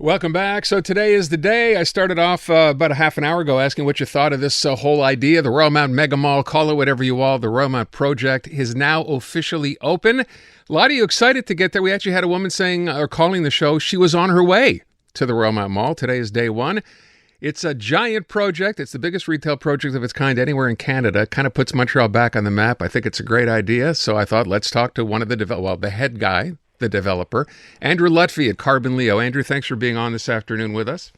Welcome back. So today is the day. I started off about a half an hour ago asking what you thought of this whole idea. The Royalmount Mega Mall, call it whatever you will, the Royalmount project is now officially open. A lot of you excited to get there. We actually had a woman saying, or calling the show, she was on her way to the Royalmount Mall. Today is day one. It's a giant project. It's the biggest retail project of its kind anywhere in Canada. It kind of puts Montreal back on the map. I think it's a great idea. So I thought, let's talk to one of the head guy, the developer, Andrew Lutfy at Carbon Leo. Andrew, thanks for being on this afternoon with us.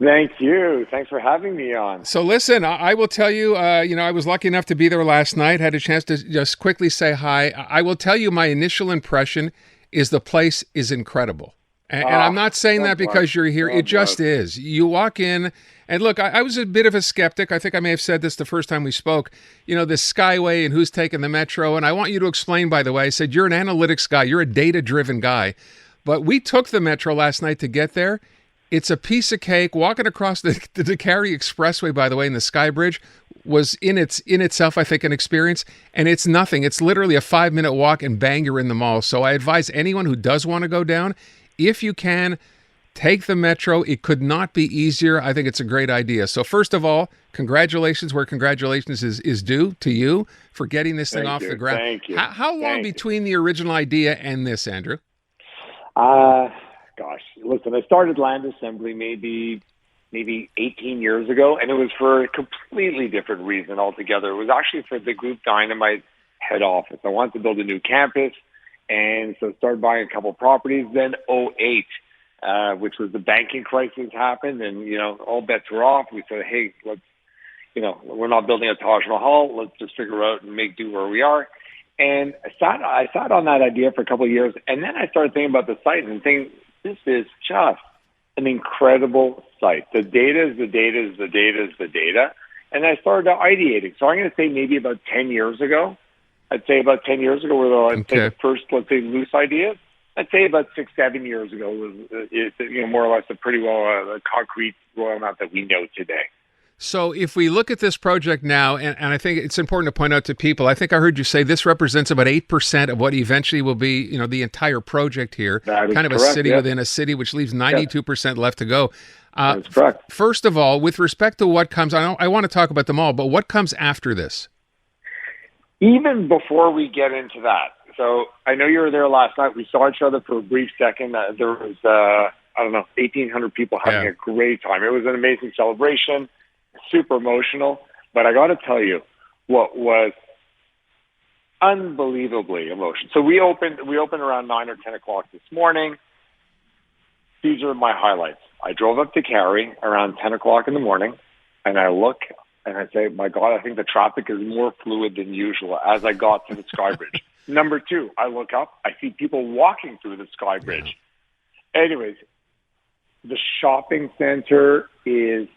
Thank you. Thanks for having me on. So listen, I will tell you, I was lucky enough to be there last night, had a chance to just quickly say hi. I will tell you my initial impression is the place is incredible. And I'm not saying that because you're here. It just is. You walk in, and look, I was a bit of a skeptic. I think I may have said this the first time we spoke, this Skyway and who's taking the Metro. And I want you to explain, by the way, I said, you're an analytics guy. You're a data-driven guy. But we took the Metro last night to get there. It's a piece of cake. Walking across the Décarie Expressway, by the way, in the Sky Bridge was in itself, I think, an experience. And it's nothing. It's literally a 5-minute walk and bang, you're in the mall. So I advise anyone who does want to go down, if you can, take the Metro. It could not be easier. I think it's a great idea. So first of all, congratulations where congratulations is due to you for getting this thing off the ground. Thank you. How long between the original idea and this, Andrew? Gosh, listen, I started land assembly maybe 18 years ago, and it was for a completely different reason altogether. It was actually for the Group Dynamite head office. I wanted to build a new campus, and so started buying a couple properties. Then '08, which was the banking crisis happened, and all bets were off. We said, hey, let's, we're not building a Taj Mahal. Let's just figure out and make do where we are. And I sat on that idea for a couple of years, and then I started thinking about the site and thinking, this is just an incredible site. The data is the data is the data is the data. And I started ideating. So I'm going to say maybe about 10 years ago. I'd say about 10 years ago were the first, let's say, loose ideas. I'd say about 6-7 years ago was more or less a pretty well concrete Royalmount that we know today. So if we look at this project now, and I think it's important to point out to people, I think I heard you say this represents about 8% of what eventually will be, the entire project here. That is kind of correct, a city within a city, which leaves 92% left to go. That's correct. First of all, with respect to what comes, I want to talk about them all, but what comes after this? Even before we get into that, so I know you were there last night. We saw each other for a brief second. There was, 1,800 people having a great time. It was an amazing celebration. Super emotional, but I got to tell you what was unbelievably emotional. So we opened around 9 or 10 o'clock this morning. These are my highlights. I drove up to Décarie around 10 o'clock in the morning, and I look and I say, my God, I think the traffic is more fluid than usual as I got to the Sky Bridge. Number two, I look up, I see people walking through the Sky Bridge. Anyways, the shopping center is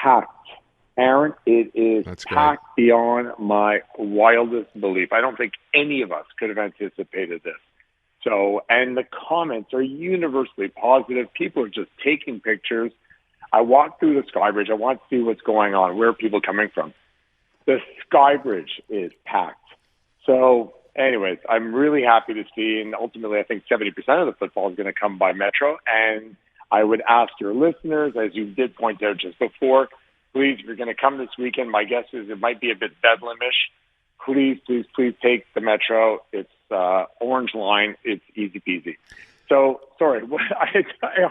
packed. Aaron, it is packed beyond my wildest belief. I don't think any of us could have anticipated this. So, and the comments are universally positive. People are just taking pictures. I walked through the Sky Bridge. I want to see what's going on. Where are people coming from? The Sky Bridge is packed. So, anyways, I'm really happy to see, and ultimately I think 70% of the footfall is going to come by Metro. And I would ask your listeners, as you did point out just before, please, if you're going to come this weekend, my guess is it might be a bit bedlamish. Please, please, please take the Metro. It's Orange Line. It's easy peasy. So, sorry.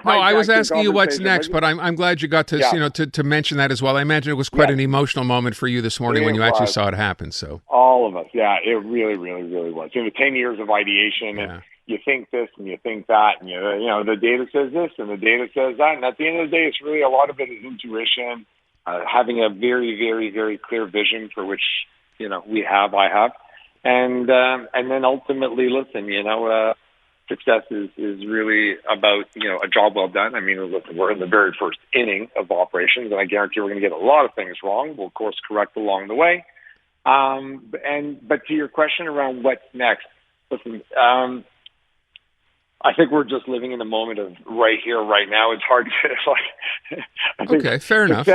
I was asking you what's next, but I'm glad you got to to mention that as well. I imagine it was quite an emotional moment for you this morning when you actually saw it happen. So all of us, it really, really, really was. 10 years of ideation, and you think this and you think that, and the data says this and the data says that, and at the end of the day, it's really a lot of it is intuition, having a very, very, very clear vision for which I have, and then ultimately, listen, success is really about, a job well done. I mean, listen, we're in the very first inning of operations, and I guarantee we're going to get a lot of things wrong. We'll, of course, correct along the way. But to your question around what's next, listen, I think we're just living in the moment of right here, right now. It's hard to, fair enough.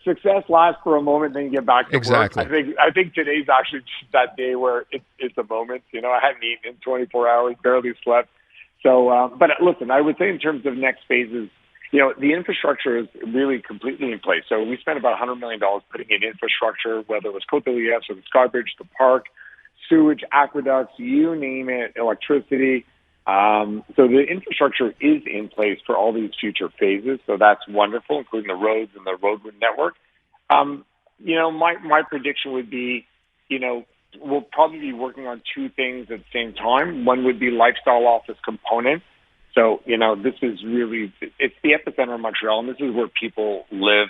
Success lasts for a moment, then you get back to work. I think today's actually just that day where it's a moment. I hadn't eaten in 24 hours, barely slept. So, but listen, I would say in terms of next phases, the infrastructure is really completely in place. So we spent about $100 million putting in infrastructure, whether it was Côte de Liesse or the Skybridge, the park, sewage, aqueducts, you name it, electricity. So the infrastructure is in place for all these future phases. So that's wonderful, including the roads and the road network. My prediction would be, we'll probably be working on two things at the same time. One would be lifestyle office component. So, this is really, it's the epicenter of Montreal, and this is where people live.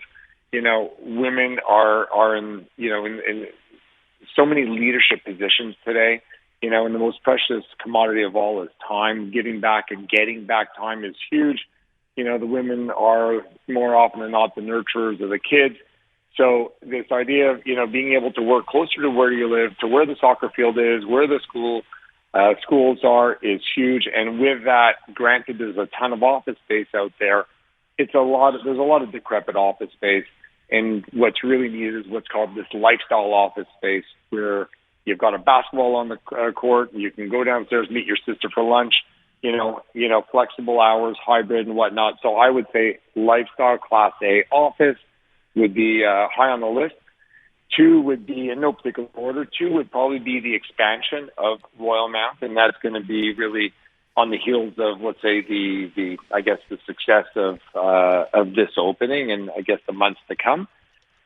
Women are in so many leadership positions today, and the most precious commodity of all is time. Giving back and getting back time is huge. The women are more often than not the nurturers of the kids. So this idea of, being able to work closer to where you live, to where the soccer field is, where the schools are, is huge. And with that, granted, there's a ton of office space out there. There's a lot of decrepit office space. And what's really needed is what's called this lifestyle office space, where you've got a basketball on the court, you can go downstairs, meet your sister for lunch, flexible hours, hybrid and whatnot. So I would say lifestyle class A office would be high on the list. Two would be, in no particular order, two would probably be the expansion of Royalmount, and that's going to be really on the heels of, let's say, the success of this opening, and I guess the months to come.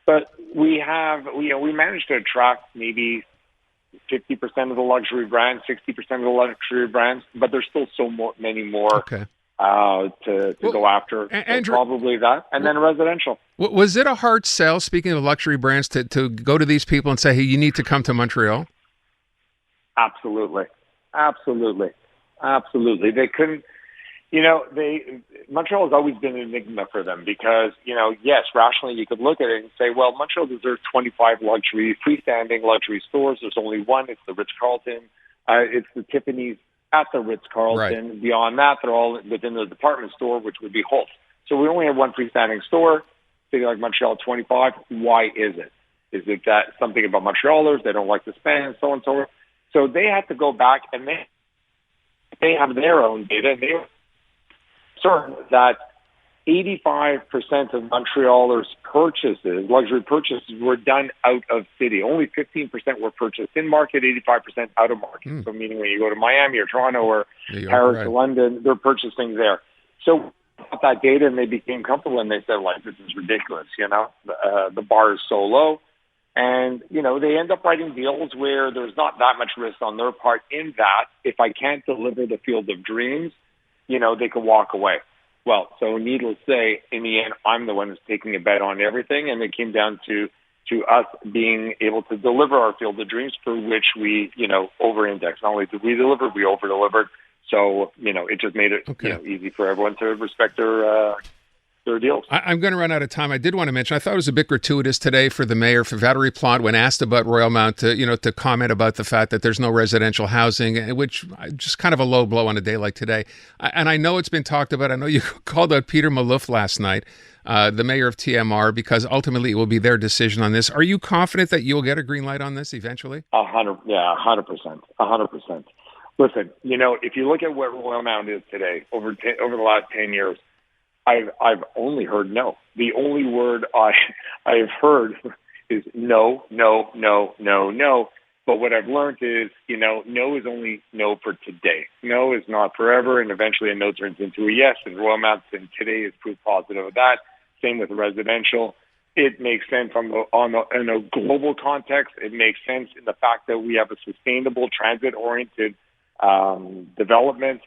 But we managed to attract maybe 50% of the luxury brands, 60% of the luxury brands, but there's still many more to go after. Andrew, probably that, and then residential. Was it a hard sell, speaking of luxury brands, to go to these people and say, hey, you need to come to Montreal? Absolutely. They couldn't, Montreal has always been an enigma for them because, yes, rationally you could look at it and say, well, Montreal deserves 25 freestanding luxury stores. There's only one. It's the Ritz-Carlton. It's the Tiffany's at the Ritz-Carlton. Right. Beyond that, they're all within the department store, which would be Holt. So we only have one freestanding store. City like Montreal, 25. Why is it? Is it that something about Montrealers? They don't like to spend, so on and so forth. So they had to go back, and they have their own data. And they were concerned that 85% of Montrealers' luxury purchases, were done out of city. Only 15% were purchased in market, 85% out of market. So meaning when you go to Miami or Toronto or Paris or London, they're purchasing there. So got that data, and they became comfortable, and they said, this is ridiculous, the bar is so low. And, they end up writing deals where there's not that much risk on their part, in that if I can't deliver the field of dreams, they can walk away. Well, so needless to say, in the end, I'm the one who's taking a bet on everything, and it came down to us being able to deliver our field of dreams, for which we, over-index. Not only did we deliver, we over-delivered. So, it just made it easy for everyone to respect their deals. I'm going to run out of time. I did want to mention, I thought it was a bit gratuitous today for the mayor, for Valérie Plante, when asked about Royalmount, to comment about the fact that there's no residential housing, which just kind of a low blow on a day like today. And I know it's been talked about. I know you called out Peter Malouf last night, the mayor of TMR, because ultimately it will be their decision on this. Are you confident that you'll get a green light on this eventually? 100%. 100%. Listen, if you look at what Royalmount is today, over the last 10 years, I've only heard no. The only word I've heard is no, no, no, no, no. But what I've learned is, no is only no for today. No is not forever, and eventually a no turns into a yes. And Royalmount today is proof positive of that. Same with residential. It makes sense in a global context. It makes sense in the fact that we have a sustainable, transit-oriented development.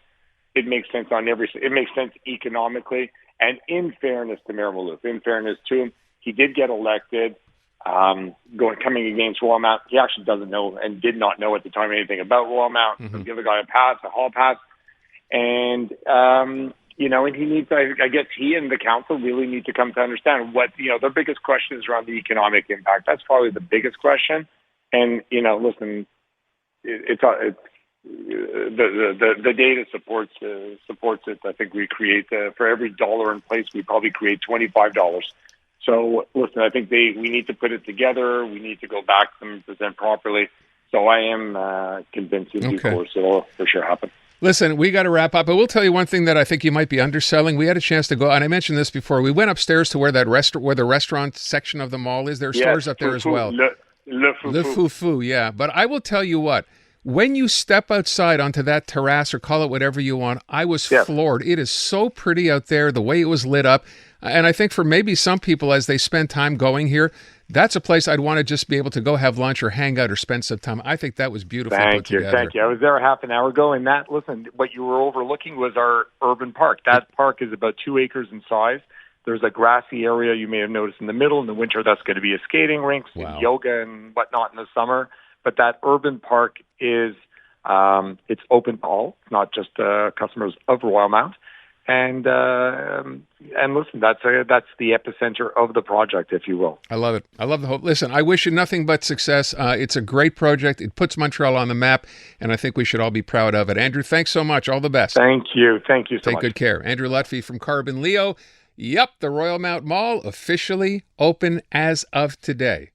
It makes sense it makes sense economically. And in fairness to Mayor Malouf, in fairness to him, he did get elected. Coming against Royalmount, he actually doesn't know and did not know at the time anything about Royalmount. Mm-hmm. So give the guy a hall pass. And, and he needs, I guess he and the council really need to come to understand what, their biggest question is around the economic impact. That's probably the biggest question. And, listen, the data supports it. I think we create for every dollar in place, we probably create $25. So listen, I think we need to put it together. We need to go back and present properly. So I am convinced in due course it'll for sure happen. Listen, we got to wrap up. I will tell you one thing that I think you might be underselling. We had a chance to go, and I mentioned this before. We went upstairs to where the restaurant section of the mall is. There are stores up there as well. Le Fufu, yeah. But I will tell you what. When you step outside onto that terrace, or call it whatever you want, I was floored. It is so pretty out there, the way it was lit up. And I think for maybe some people, as they spend time going here, that's a place I'd want to just be able to go have lunch or hang out or spend some time. I think that was beautiful put together. Thank you. I was there a half an hour ago, and what you were overlooking was our urban park. That park is about 2 acres in size. There's a grassy area you may have noticed in the middle. In the winter, that's going to be a skating rink, and yoga and whatnot in the summer. But that urban park is it's open to all, not just customers of Royalmount. And listen, that's the epicenter of the project, if you will. I love it. I love the whole. Listen, I wish you nothing but success. It's a great project. It puts Montreal on the map, and I think we should all be proud of it. Andrew, thanks so much. All the best. Thank you. Thank you so much. Take good care. Andrew Lutfy from Carbon Leo. Yep, the Royalmount Mall officially open as of today.